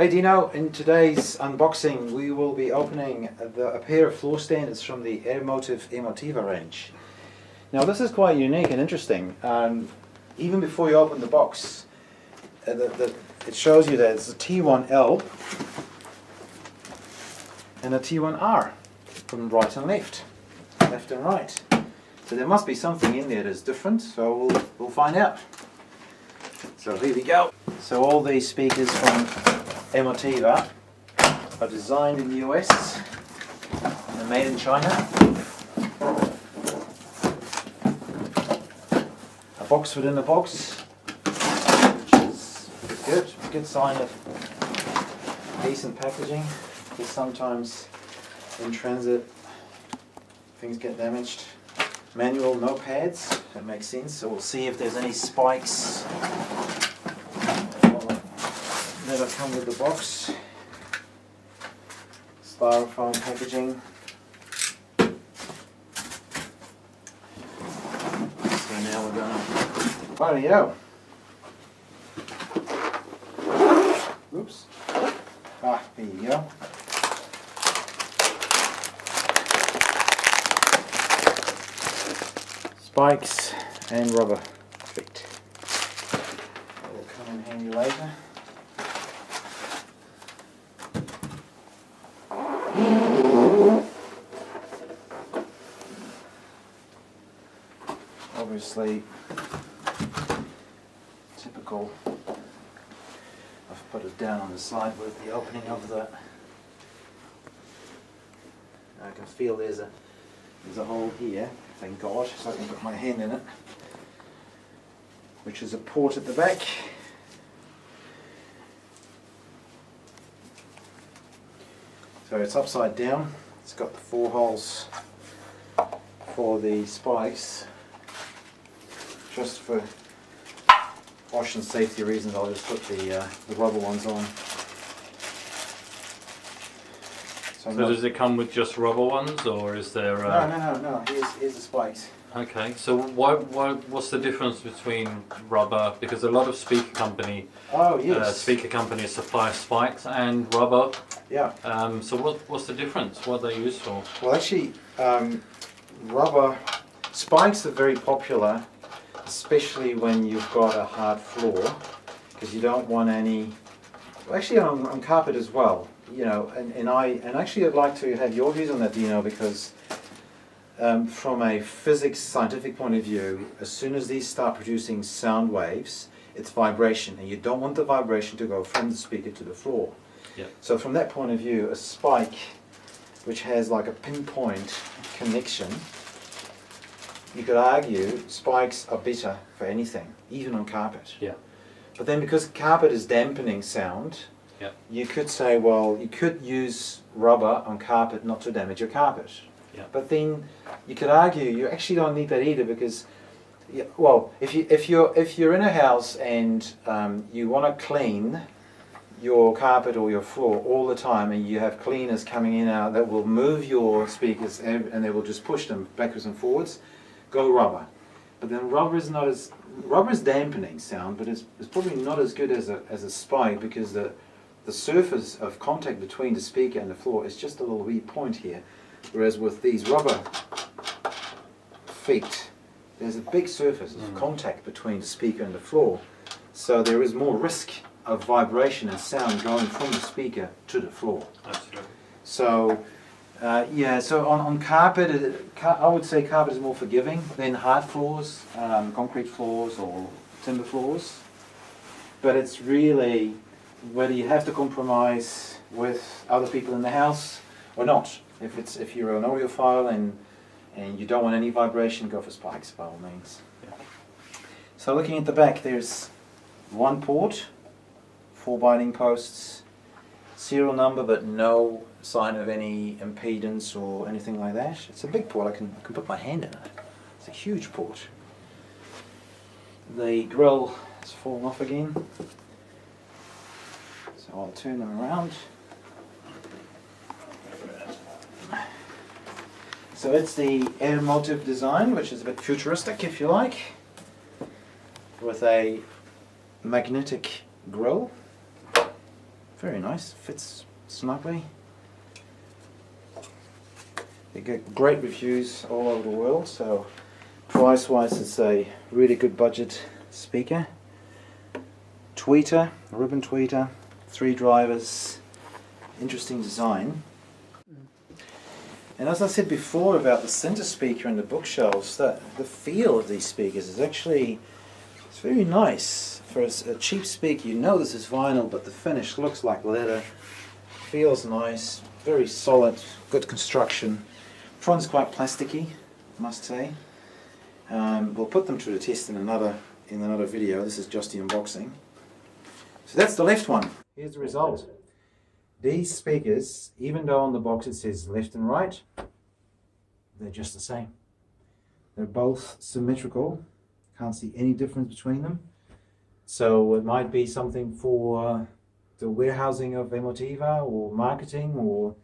Hey Dino, in today's unboxing we will be opening a pair of floor standers from the Emotiva range. Now this is quite unique and interesting. Even before you open the box, it shows you that it's a T1L and a T1R from right and left and right. So there must be something in there that's different, so we'll find out. So here we go. So all these speakers from Emotiva are designed in the US and made in China. A box within a box, which is good. Good sign of decent packaging, because sometimes in transit things get damaged. Manual, no pads, that makes sense. So we'll see if there's any spikes that come with the box. Styrofoam packaging. So now we're gonna rightio. Oops. There you go. Spikes and rubber feet. That will come in handy later. Obviously, typical. I've put it down on the side with the opening of the. I can feel there's a hole here. Thank God, so I can put my hand in it. Which is a port at the back. So it's upside down. It's got the 4 holes for the spikes. Just for wash and safety reasons, I'll just put the rubber ones on. So does it come with just rubber ones, or is there? No. Here's the spikes. Okay. So what's the difference between rubber? Because a lot of speaker companies supply spikes and rubber. Yeah. So what's the difference? What are they used for? Well, actually, rubber spikes are very popular, especially when you've got a hard floor, because you don't want any. Well, actually, on carpet as well. You know, and actually I'd like to have your views on that, Dino, because from a physics scientific point of view, as soon as these start producing sound waves, it's vibration, and you don't want the vibration to go from the speaker to the floor. Yeah. So from that point of view, a spike which has like a pinpoint connection, you could argue spikes are better for anything, even on carpet. Yeah. But then because carpet is dampening sound, yeah, you could say, well, you could use rubber on carpet not to damage your carpet. Yeah. But then you could argue you actually don't need that either, because, well, if you're in a house and you want to clean your carpet or your floor all the time, and you have cleaners coming in and out that will move your speakers and they will just push them backwards and forwards, go rubber. But then rubber is dampening sound, but it's probably not as good as a spike, because the surface of contact between the speaker and the floor is just a little wee point here, whereas with these rubber feet, there's a big surface of contact between the speaker and the floor, so there is more risk of vibration and sound going from the speaker to the floor. Absolutely. So so on carpet, I would say carpet is more forgiving than hard floors, concrete floors or timber floors, but it's really whether you have to compromise with other people in the house or not. If you're an audiophile and you don't want any vibration, go for spikes by all means. Yeah. So looking at the back, there's 1 port, 4 binding posts, serial number, but no sign of any impedance or anything like that. It's a big port. I can put my hand in it. It's a huge port. The grill has fallen off again. So I'll turn them around. So it's the Airmotiv design, which is a bit futuristic if you like, with a magnetic grill Very nice, fits snugly. They get great reviews all over the world, so price-wise it's a really good budget speaker. Tweeter, ribbon tweeter, 3 drivers, interesting design. And as I said before about the center speaker and the bookshelves, the feel of these speakers is actually, it's very nice. For a cheap speaker, you know this is vinyl, but the finish looks like leather, feels nice, very solid, good construction. Front's quite plasticky, I must say. We'll put them to the test in another video. This is just the unboxing. So that's the left one. Here's the result. These speakers, even though on the box it says left and right, they're just the same. They're both symmetrical. Can't see any difference between them. So it might be something for the warehousing of Emotiva or marketing or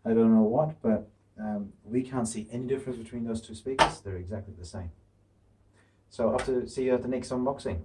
I don't know what, but we can't see any difference between those two speakers. They're exactly the same. So I'll have to see you at the next unboxing.